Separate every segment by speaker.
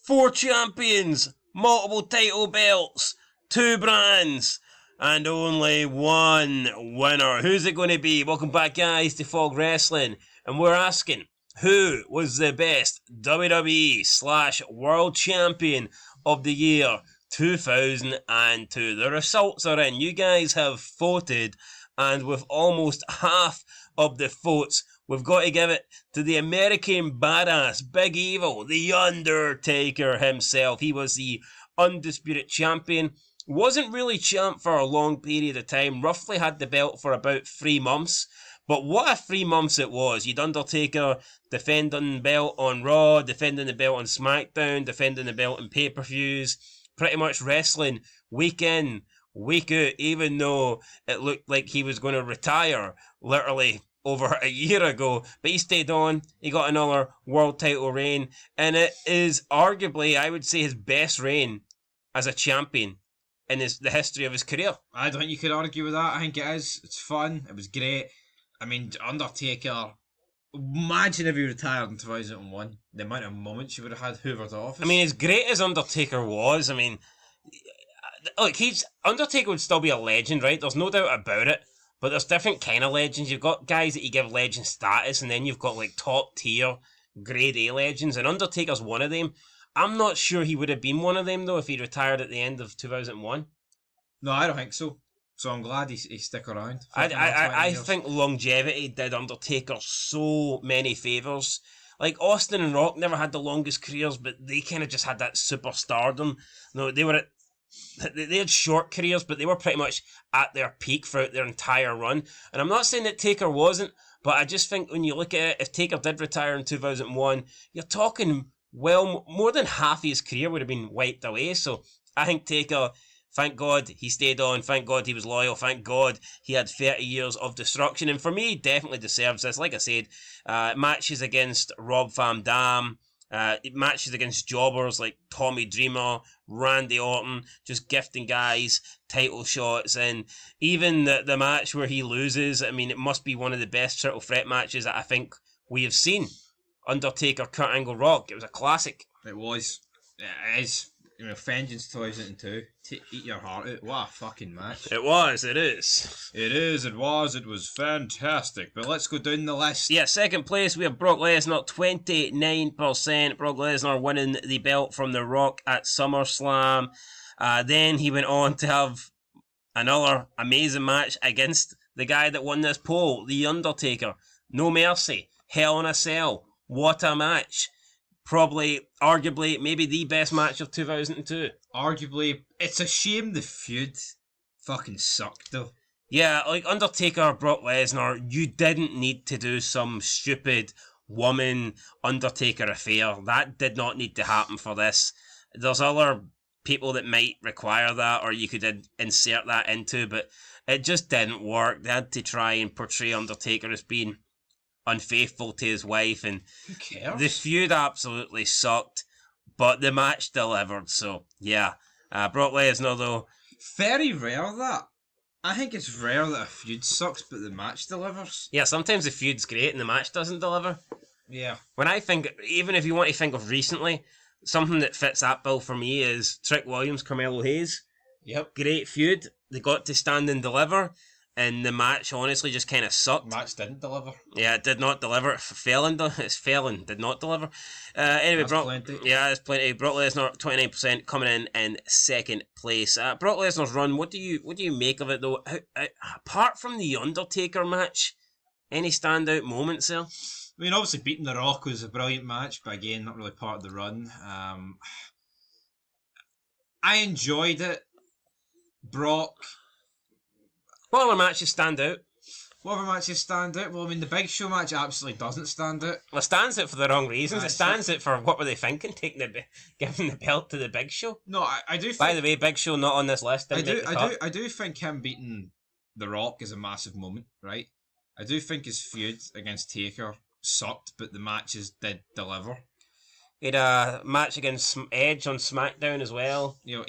Speaker 1: 4 champions, multiple title belts, 2 brands, and only 1 winner. Who's it going to be? Welcome back, guys, to Fog Wrestling. And we're asking, who was the best WWE/World Champion of the year 2002? The results are in. You guys have voted, and with almost half of the votes, we've got to give it to the American Badass, Big Evil, The Undertaker himself. He was the undisputed champion. Wasn't really champ for a long period of time. Roughly had the belt for about 3 months. But what a 3 months it was. You'd Undertaker defending the belt on Raw, defending the belt on SmackDown, defending the belt in pay-per-views. Pretty much wrestling week in, week out, even though it looked like he was going to retire literally over a year ago. But he stayed on. He got another world title reign. And it is arguably, I would say, his best reign as a champion in the history of his career.
Speaker 2: I don't think you could argue with that. I think it is. It's fun. It was great. I mean, Undertaker, imagine if he retired in 2001. The amount of moments you would have had hoovered off.
Speaker 1: I mean, as great as Undertaker was, I mean, look, Undertaker would still be a legend, right? There's no doubt about it. But there's different kind of legends. You've got guys that you give legend status, and then you've got like top tier, grade A legends, and Undertaker's one of them. I'm not sure he would have been one of them though if he retired at the end of 2001.
Speaker 2: No, I don't think so. So I'm glad he stuck around.
Speaker 1: I think longevity did Undertaker so many favours. Like Austin and Rock never had the longest careers, but they kind of just had that superstardom. No, they had short careers, but they were pretty much at their peak throughout their entire run. And I'm not saying that Taker wasn't, but I just think when you look at it, if Taker did retire in 2001, you're talking, well, more than half of his career would have been wiped away. So I think Taker, thank God he stayed on. Thank God he was loyal. Thank God he had 30 years of destruction. And for me, he definitely deserves this. Like I said, matches against Rob Van Dam, matches against jobbers like Tommy Dreamer, Randy Orton, just gifting guys title shots. And even the match where he loses, I mean, it must be one of the best triple threat matches that I think we have seen. Undertaker, Kurt Angle, Rock. It was a classic.
Speaker 2: It was. It is. You know, Vengeance 2002. Eat your heart out. What a fucking match.
Speaker 1: It was. It is.
Speaker 2: It is. It was. It was fantastic. But let's go down the list.
Speaker 1: Yeah, second place we have Brock Lesnar, 29%. Brock Lesnar winning the belt from The Rock at SummerSlam. Then he went on to have another amazing match against the guy that won this poll, The Undertaker. No Mercy. Hell in a Cell. What a match. Probably, arguably, maybe the best match of 2002.
Speaker 2: Arguably, it's a shame the feud fucking sucked though.
Speaker 1: Yeah, like Undertaker, Brock Lesnar, you didn't need to do some stupid woman Undertaker affair. That did not need to happen for this. There's other people that might require that, or you could insert that into, but it just didn't work. They had to try and portray Undertaker as being unfaithful to his wife, and
Speaker 2: who cares?
Speaker 1: The feud absolutely sucked, but the match delivered. So yeah, Brock Lesnar though,
Speaker 2: very rare that. I think it's rare that a feud sucks but the match delivers.
Speaker 1: Yeah, sometimes the feud's great and the match doesn't deliver.
Speaker 2: Yeah.
Speaker 1: When I think, even if you want to think of recently, something that fits that bill for me is Trick Williams, Carmelo Hayes.
Speaker 2: Yep.
Speaker 1: Great feud. They got to stand and deliver. And the match honestly just kind of sucked.
Speaker 2: The match didn't deliver.
Speaker 1: Yeah, it did not deliver. It's failing, did not deliver. Anyway,
Speaker 2: That's plenty.
Speaker 1: Yeah, it's plenty. Brock Lesnar, 29%, coming in second place. Brock Lesnar's run, what do you make of it though? Apart from the Undertaker match, any standout moments there?
Speaker 2: I mean, obviously beating The Rock was a brilliant match, but again, not really part of the run. I enjoyed it. Brock.
Speaker 1: What other matches stand out?
Speaker 2: What other matches stand out? Well, I mean, the Big Show match absolutely doesn't stand out.
Speaker 1: Well, it stands out for the wrong reasons. It stands out for what were they thinking, giving the belt to the Big Show?
Speaker 2: No, I do think...
Speaker 1: By the way, Big Show not on this list.
Speaker 2: I do think him beating The Rock is a massive moment, right? I do think his feud against Taker sucked, but the matches did deliver.
Speaker 1: He had a match against Edge on SmackDown as well.
Speaker 2: You know,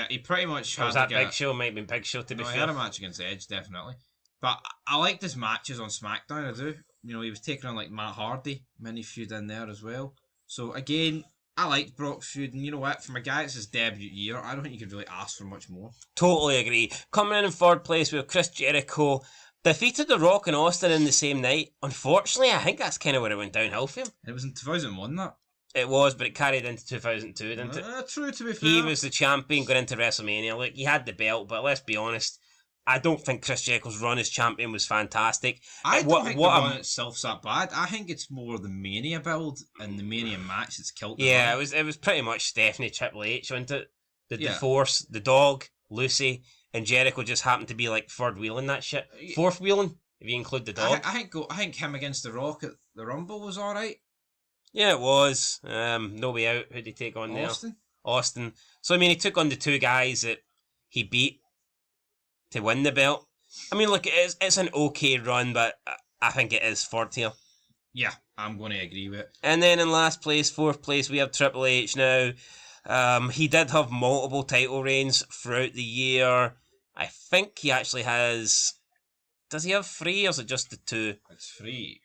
Speaker 2: he pretty much had...
Speaker 1: Was that Big Show? Might have been Big Show, to be fair.
Speaker 2: He had a match against Edge, definitely. But I liked his matches on SmackDown, I do. You know, he was taking on like Matt Hardy, mini feud in there as well. So again, I liked Brock's feud, and you know what? For a guy, it's his debut year. I don't think you could really ask for much more.
Speaker 1: Totally agree. Coming in third place, we have Chris Jericho. Defeated The Rock and Austin in the same night. Unfortunately, I think that's kind of where it went downhill for him.
Speaker 2: It was in 2001, that.
Speaker 1: It was, but it carried into 2002, didn't it?
Speaker 2: True, to be fair.
Speaker 1: He was the champion going into WrestleMania. Like, he had the belt, but let's be honest, I don't think Chris Jericho's run as champion was fantastic.
Speaker 2: I don't think the run itself's that bad. I think it's more the Mania build and the Mania match that's killed the
Speaker 1: Yeah,
Speaker 2: run.
Speaker 1: it was pretty much Stephanie, Triple H, wasn't it? The
Speaker 2: Yeah.
Speaker 1: Force, the dog, Lucy, and Jericho just happened to be like third wheeling that shit. Fourth wheeling, if you include the dog.
Speaker 2: I think him against The Rock at the Rumble was alright.
Speaker 1: Yeah, it was. No Way Out. Who'd he take on
Speaker 2: Austin.
Speaker 1: there? Austin. So, I mean, he took on the two guys that he beat to win the belt. I mean, look, it's an okay run, but I think it is third tier.
Speaker 2: Yeah, I'm going to agree with it.
Speaker 1: And then in last place, fourth place, we have Triple H now. He did have multiple title reigns throughout the year. I think he actually has... Does he have 3 or is it just the 2?
Speaker 2: It's 3.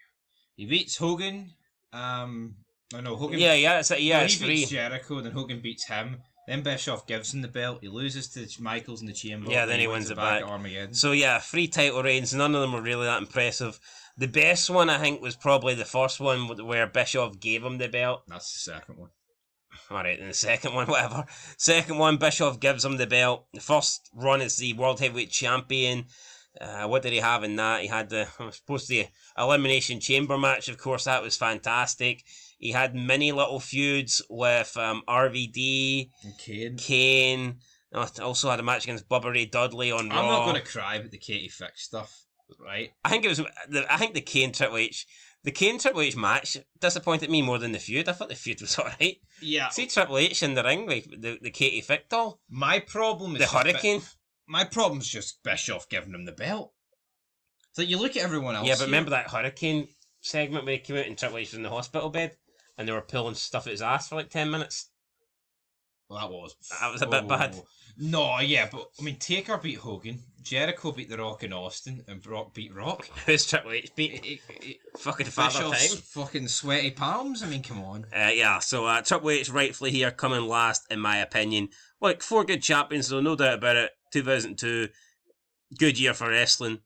Speaker 2: He beats Hogan. Hogan.
Speaker 1: Yeah, it's
Speaker 2: he
Speaker 1: 3.
Speaker 2: beats Jericho, then Hogan beats him. Then Bischoff gives him the belt. He loses to Michaels in the Chamber.
Speaker 1: Yeah, then he wins it back.
Speaker 2: At Armageddon.
Speaker 1: So yeah, 3 title reigns. None of them were really that impressive. The best one, I think, was probably the first one where Bischoff gave him the belt.
Speaker 2: That's the second one.
Speaker 1: Alright, then the second one, whatever. Second one, Bischoff gives him the belt. The first run is the World Heavyweight Champion. What did he have in that? He had the Elimination Chamber match, of course. That was fantastic. He had many little feuds with RVD,
Speaker 2: and
Speaker 1: Kane. Also had a match against Bubba Ray Dudley on Raw.
Speaker 2: I'm not going to cry about the Katie Fix stuff, right?
Speaker 1: I think the Kane Triple H match disappointed me more than the feud. I thought the feud was alright.
Speaker 2: Yeah.
Speaker 1: See Triple H in the ring with the Katie Fix doll.
Speaker 2: My problem is
Speaker 1: the Hurricane.
Speaker 2: My problem's just Bischoff giving him the belt. So you look at everyone else.
Speaker 1: Yeah, but remember that Hurricane segment where he came out and Triple H was in the hospital bed and they were pulling stuff out his ass for like 10 minutes?
Speaker 2: Well, that was
Speaker 1: a bit bad.
Speaker 2: No, yeah, but I mean, Taker beat Hogan, Jericho beat The Rock and Austin, and Brock beat Rock.
Speaker 1: Who's Triple H beat? Fucking Father Time.
Speaker 2: Fucking sweaty palms. I mean, come on.
Speaker 1: So Triple H rightfully here coming last in my opinion. Like 4 good champions, though, no doubt about it. 2002, good year for wrestling.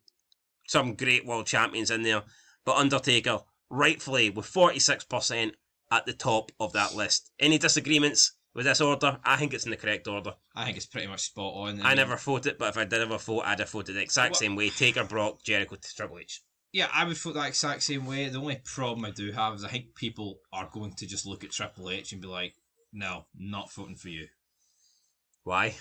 Speaker 1: Some great world champions in there, but Undertaker rightfully with 46% at the top of that list. Any disagreements with this order? I think it's in the correct order.
Speaker 2: I think it's pretty much spot on.
Speaker 1: I never voted, but if I did have a vote, I'd have voted the exact same way. Taker, Brock, Jericho, Triple H.
Speaker 2: Yeah, I would vote that exact same way. The only problem I do have is I think people are going to just look at Triple H and be like, no, not voting for you.
Speaker 1: Why?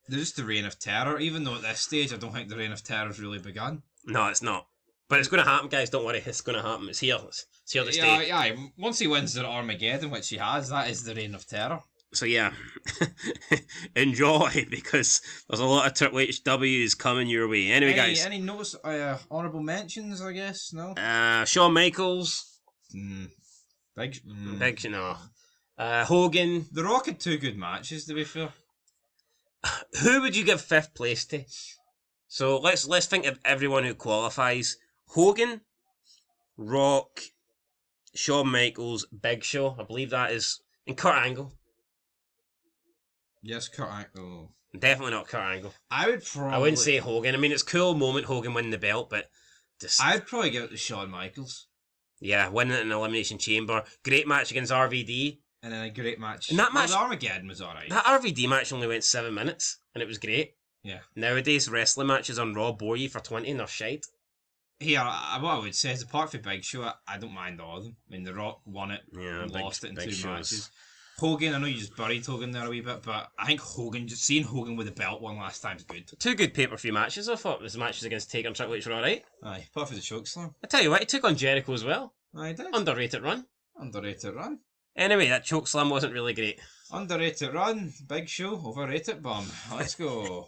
Speaker 2: There's the Reign of Terror, even though at this stage I don't think the Reign of Terror's really begun.
Speaker 1: No, it's not. But it's going to happen, guys. Don't worry. It's going to happen. It's here. It's here to stay.
Speaker 2: Yeah. Once he wins the Armageddon, which he has, that is the Reign of Terror.
Speaker 1: So yeah, enjoy, because there's a lot of Triple H W's coming your way. Anyway, guys.
Speaker 2: Any notes, honourable mentions, I guess? No?
Speaker 1: Shawn Michaels.
Speaker 2: Big,
Speaker 1: no. Hogan.
Speaker 2: The Rock had 2 good matches, to be fair.
Speaker 1: Who would you give 5th place to? So let's think of everyone who qualifies. Hogan, Rock, Shawn Michaels, Big Show. I believe that is... And Kurt Angle.
Speaker 2: Yes, Kurt Angle.
Speaker 1: Definitely not Kurt Angle.
Speaker 2: I wouldn't
Speaker 1: say Hogan. I mean, it's a cool moment Hogan winning the belt, but...
Speaker 2: I'd probably give it to Shawn Michaels.
Speaker 1: Yeah, winning it in Elimination Chamber. Great match against RVD.
Speaker 2: And then a great match.
Speaker 1: And that match...
Speaker 2: The Armageddon was alright.
Speaker 1: That RVD match only went 7 minutes, and it was great.
Speaker 2: Yeah.
Speaker 1: Nowadays, wrestling matches on Raw bore you for 20 and they're shite.
Speaker 2: Here, what I would say is, apart from Big Show, I don't mind all of them. I mean, The Rock won it and lost it in 2 matches. Hogan, I know you just buried Hogan there a wee bit, but I think seeing Hogan with the belt one last time is good. 2
Speaker 1: good pay-per-view matches, I thought. The matches against Taker and Triple H were alright.
Speaker 2: Aye, apart from the chokeslam.
Speaker 1: I tell you what, he took on Jericho as well.
Speaker 2: Aye, he did.
Speaker 1: Underrated run.
Speaker 2: Anyway,
Speaker 1: that chokeslam wasn't really great.
Speaker 2: Underrated run, Big Show, overrated bum. Let's go.